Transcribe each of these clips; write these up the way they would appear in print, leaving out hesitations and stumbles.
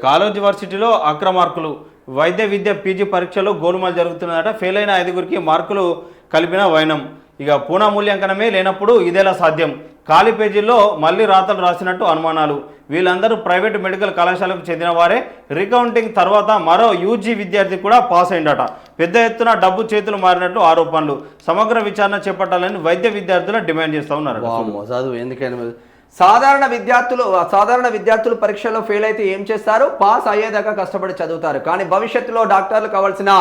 College వర్సిటీలో అక్రమార్కులు వైద్య విద్య PG పరీక్షలో గోలుమాలు జరుగుతున్నదట. Fail అయిన 5గురికి మార్కులు కలిపిన వైనం. ఇక పూనా మూల్యాంకనమే లేనప్పుడు ఇదేలా సాధ్యం? ఖాళీ పేజీల్లో మళ్ళీ రాతలు రాసినట్టు అనుమానాలు. వీళ్ళందరూ ప్రైవేటు మెడికల్ కళాశాలకు చెందిన వారే. రీకౌంటింగ్ తర్వాత మరో యూజీ విద్యార్థి కూడా పాస్ అయిందట. పెద్ద ఎత్తున డబ్బు చేతులు మారినట్టు ఆరోపణలు. సమగ్ర విచారణ చేపట్టాలని వైద్య విద్యార్థులు డిమాండ్ చేస్తూ ఉన్నారు. చదువు ఎందుకైనా సాధారణ విద్యార్థులు పరీక్షల్లో ఫెయిల్ అయితే ఏం చేస్తారు? పాస్ అయ్యేదాకా కష్టపడి చదువుతారు. కానీ భవిష్యత్తులో డాక్టర్లు కావాల్సిన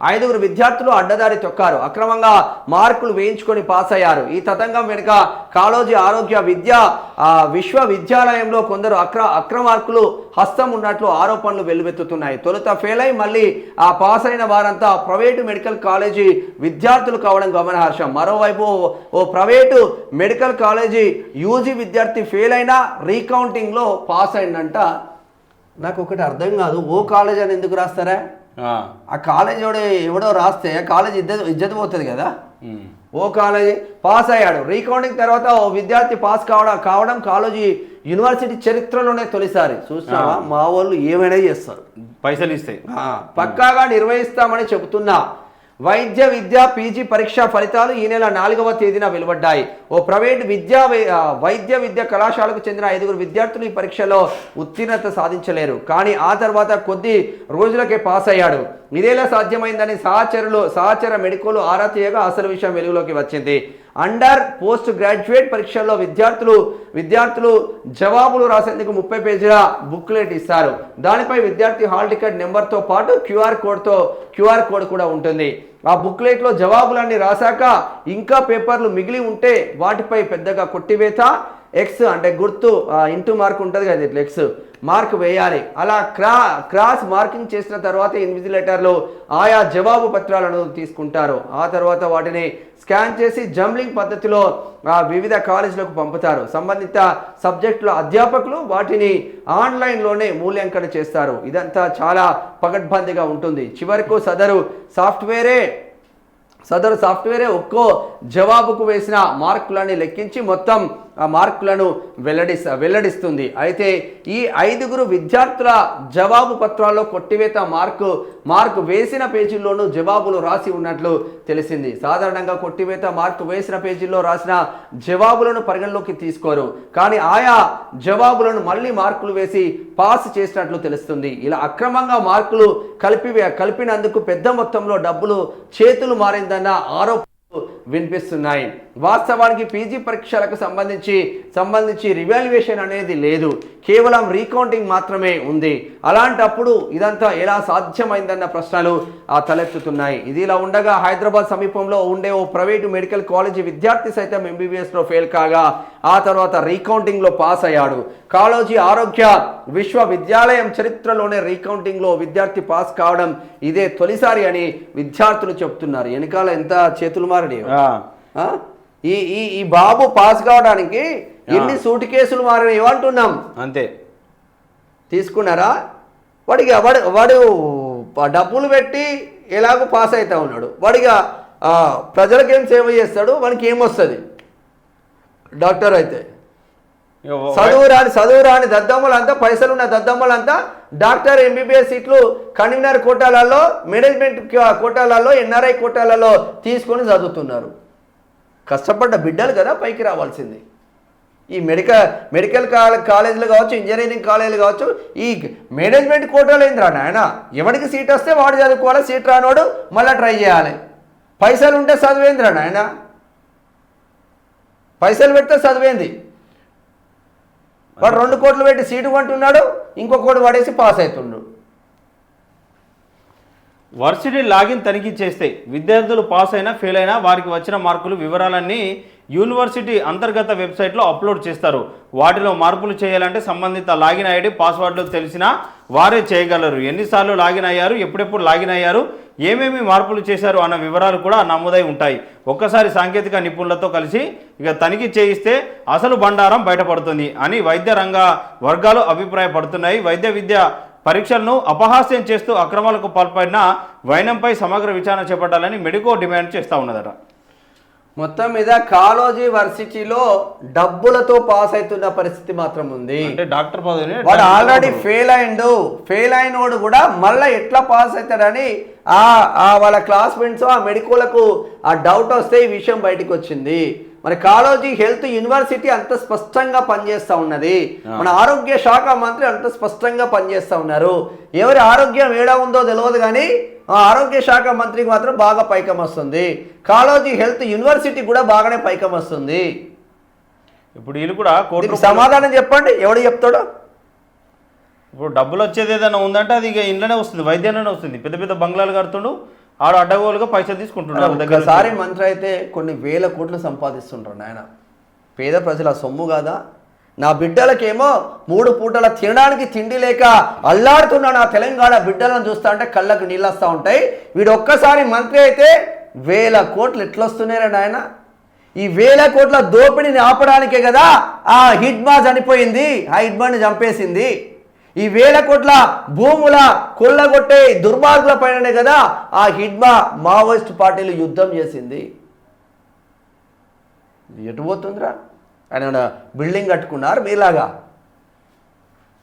5గురు విద్యార్థులు అడ్డదారి తొక్కారు. అక్రమంగా మార్కులు వేయించుకొని పాస్ అయ్యారు. ఈ తతంగం వెనుక కాళోజీ ఆరోగ్య విశ్వవిద్యాలయంలో కొందరు అక్రమార్కులు హస్తం ఉన్నట్లు ఆరోపణలు వెల్లువెత్తుతున్నాయి. తొలుత ఫెయిల్ అయి మళ్ళీ ఆ పాస్ అయిన వారంతా ప్రైవేటు మెడికల్ కాలేజీ విద్యార్థులు కావడం గమనార్హం. మరోవైపు ఓ ప్రైవేటు మెడికల్ కాలేజీ యూజీ విద్యార్థి ఫెయిల్ అయినా రీకౌంటింగ్లో పాస్ అయిందంట. నాకు ఒకటి అర్థం కాదు, ఓ కాలేజ్ అని ఎందుకు రాస్తారా? ఆ కాలేజ్ ఎవడో రాస్తే కాలేజ్ ఇజ్జత్ పోతుంది కదా. ఓ కాలేజీ పాస్ అయ్యాడు, రీకౌంటింగ్ తర్వాత ఓ విద్యార్థి పాస్ కావడం కాలేజీ యూనివర్సిటీ చరిత్రలోనే తొలిసారి. చూసినావా, మా వాళ్ళు ఏమైనా చేస్తారు, పైసలు ఇస్తే పక్కాగా నిర్వహిస్తామని చెబుతున్నా. వైద్య విద్య పీజీ పరీక్షా ఫలితాలు ఈ నెల 4వ తేదీన వెలువడ్డాయి. ఓ ప్రైవేట్ వైద్య విద్య కళాశాలకు చెందిన 5గురు విద్యార్థులు ఈ పరీక్షలో ఉత్తీర్ణత సాధించలేరు. కానీ ఆ తర్వాత కొద్ది రోజులకే పాస్ అయ్యాడు. ఇదేలా సాధ్యమైందని సహచర మెడికోలు ఆరా తీయగా అసలు విషయం వెలుగులోకి వచ్చింది. అండర్ పోస్ట్ గ్రాడ్యుయేట్ పరీక్షల్లో విద్యార్థులు జవాబులు రాసేందుకు 30 పేజీల బుక్లెట్ ఇస్తారు. దానిపై విద్యార్థి హాల్ టికెట్ నెంబర్తో పాటు క్యూఆర్ కోడ్ కూడా ఉంటుంది. ఆ బుక్లెట్లో జవాబులన్నీ రాశాక ఇంకా పేపర్లు మిగిలి ఉంటే వాటిపై పెద్దగా కొట్టివేత ఎక్స్ అంటే గుర్తు ఇంటూ మార్క్ ఉంటుంది కదా, ఇట్లా ఎక్స్ మార్క్ వేయాలి. అలా క్రాస్ మార్కింగ్ చేసిన తర్వాత ఇన్విజిలేటర్లు ఆయా జవాబు పత్రాలను తీసుకుంటారు. ఆ తర్వాత వాటిని స్కాన్ చేసి జంబ్లింగ్ పద్ధతిలో వివిధ కాలేజీలకు పంపుతారు. సంబంధిత సబ్జెక్టుల అధ్యాపకులు వాటిని ఆన్లైన్లోనే మూల్యాంకన చేస్తారు. ఇదంతా చాలా పకడ్బందీగా ఉంటుంది. చివరకు సదరు సాఫ్ట్వేరే ఒక్కో జవాబుకు వేసిన మార్కులని లెక్కించి మొత్తం ఆ మార్కులను వెల్లడిస్తుంది. అయితే ఈ 5గురు విద్యార్థుల జవాబు పత్రాల్లో కొట్టివేత మార్కు వేసిన పేజీల్లోనూ జవాబులు రాసి ఉన్నట్లు తెలిసింది. సాధారణంగా కొట్టివేత మార్కు వేసిన పేజీల్లో రాసిన జవాబులను పరిగణలోకి తీసుకోరు. కానీ ఆయా జవాబులను మళ్ళీ మార్కులు వేసి పాస్ చేసినట్లు తెలుస్తుంది. ఇలా అక్రమంగా మార్కులు కలిపినందుకు పెద్ద మొత్తంలో డబ్బులు చేతులు మారిందన్న ఆరోపణ వినిపిస్తున్నాయి. వాస్తవానికి పీజీ పరీక్షలకు సంబంధించి రివాల్యుయేషన్ అనేది లేదు, కేవలం రీకౌంటింగ్ మాత్రమే ఉంది. అలాంటప్పుడు ఇదంతా ఎలా సాధ్యమైందన్న ప్రశ్నలు తలెత్తుతున్నాయి. ఇది ఇలా ఉండగా హైదరాబాద్ సమీపంలో ఉండే ఓ ప్రైవేటు మెడికల్ కాలేజీ విద్యార్థి సైతం MBBSలో ఫెయిల్ కాగా ఆ తర్వాత రీకౌంటింగ్లో పాస్ అయ్యాడు. కాళోజీ ఆరోగ్య విశ్వవిద్యాలయం చరిత్రలోనే రీకౌంటింగ్లో విద్యార్థి పాస్ కావడం ఇదే తొలిసారి అని విద్యార్థులు చెప్తున్నారు. వెనకాల ఎంత చేతులు మారడి. ఈ బాబు పాస్ కావడానికి ఎన్ని సూట్ కేసులు మారని ఏమంటున్నాం అంతే. తీసుకున్నారా? వాడు డబ్బులు పెట్టి ఎలాగో పాస్ అవుతా ఉన్నాడు. వాడిగా ప్రజలకేం సేవ చేస్తాడు, వానికి ఏమొస్తుంది? డాక్టర్ అయితే చదువు రాని దద్దమ్మలంతా, పైసలున్న దద్దమ్మలంతా డాక్టర్ MBBS సీట్లు కన్వీనర్ కోటాలలో, మేనేజ్మెంట్ కోటాలలో, NRI కోటాలలో తీసుకొని చదువుతున్నారు. కష్టపడ్డ బిడ్డలు కదా పైకి రావాల్సింది. ఈ మెడికల్ కాలేజీలు కావచ్చు, ఇంజనీరింగ్ కాలేజీలు కావచ్చు, ఈ మేనేజ్మెంట్ కోటాలు ఏంది రా నాయన? ఎవరికి సీట్ వస్తే వాడు చదువుకోవాలి, సీట్ రానోడు మళ్ళీ ట్రై చేయాలి. పైసలు ఉంటే చదివేంది రా నాయన? పైసలు పెడితే చదివేంది? వాడు 2 కోట్లు పెట్టి సీటు కొంటున్నాడు, ఇంకో కోటి వాడేసి పాస్ అవుతుండు. వర్సిటీ లాగిన్ తనిఖీ చేస్తే విద్యార్థులు పాస్ అయినా ఫెయిల్ అయినా వారికి వచ్చిన మార్కులు వివరాలన్నీ యూనివర్సిటీ అంతర్గత వెబ్సైట్లో అప్లోడ్ చేస్తారు. వాటిలో మార్పులు చేయాలంటే సంబంధిత లాగిన్ ఐడి పాస్వర్డ్లు తెలిసినా వారే చేయగలరు. ఎన్నిసార్లు లాగిన్ అయ్యారు, ఎప్పుడెప్పుడు లాగిన్ అయ్యారు, ఏమేమి మార్పులు చేశారు అన్న వివరాలు కూడా నమోదై ఉంటాయి. ఒక్కసారి సాంకేతిక నిపుణులతో కలిసి తనిఖీ చేయిస్తే అసలు బండారం బయటపడుతుంది అని వైద్య రంగ వర్గాలు అభిప్రాయపడుతున్నాయి. వైద్య విద్య పరీక్షలను అపహాస్యం చేస్తూ అక్రమాలకు పాల్పడిన వైనంపై సమగ్ర విచారణ చేపట్టాలని మెడికో డిమాండ్ చేస్తూ ఉన్నదట. మొత్తం మీద కాలోజీ వర్సిటీలో డబ్బులతో పాస్ అవుతున్న పరిస్థితి మాత్రం ఉంది. అంటే డాక్టర్ పదవిని వాడు ఆల్రెడీ ఫెయిల్ అయినోడు కూడా మళ్ళీ ఎట్లా పాస్ అవుతాడని వాళ్ళ క్లాస్మేట్స్ ఆ మెడికోలకు ఆ డౌట్ వస్తే ఈ విషయం బయటకు వచ్చింది. మరి కాలోజీ హెల్త్ యూనివర్సిటీ అంత స్పష్టంగా పనిచేస్తూ ఉన్నది, మన ఆరోగ్య శాఖ మంత్రి అంత స్పష్టంగా పనిచేస్తూ ఉన్నారు. ఎవరి ఆరోగ్యం ఏడా ఉందో తెలియదు కానీ ఆరోగ్య శాఖ మంత్రికి మాత్రం బాగా పైకం వస్తుంది. కాలోజీ హెల్త్ యూనివర్సిటీ కూడా బాగానే పైకం వస్తుంది. ఇప్పుడు వీళ్ళు కూడా సమాధానం చెప్పండి, ఎవడు చెప్తాడో. ఇప్పుడు డబ్బులు వచ్చేది ఏదైనా ఉందంటే అది ఇక ఇంట్లోనే వస్తుంది, వైద్యంలోనే వస్తుంది. పెద్ద పెద్ద బంగ్లాలు కడుతుండు, ఆడు అడ్డగోలుగా పైసలు తీసుకుంటున్నారు. ఒకసారి మంత్రి అయితే కొన్ని వేల కోట్లు సంపాదిస్తుంటారు నాయన. పేద ప్రజల సొమ్ము కాదా? నా బిడ్డలకేమో 3 పూటల తినడానికి తిండి లేక అల్లాడుతున్న నా తెలంగాణ బిడ్డలను చూస్తా అంటే కళ్ళకు నీళ్ళు వస్తూ ఉంటాయి. వీడు ఒక్కసారి మంత్రి అయితే వేల కోట్లు ఎట్లా వస్తున్నారా నాయన? ఈ వేల కోట్ల దోపిడీని ఆపడానికే కదా ఆ హిడ్మా చనిపోయింది, ఆ హిడ్మాని చంపేసింది. ఈ వేల కోట్ల భూముల కొల్లగొట్టే దుర్మార్గుల పైననే కదా ఆ హిడ్మా మావోయిస్ట్ పార్టీలు యుద్ధం చేసింది. ఎటు పోతుందిరా? ఆయన బిల్డింగ్ కట్టుకున్నారు మీలాగా.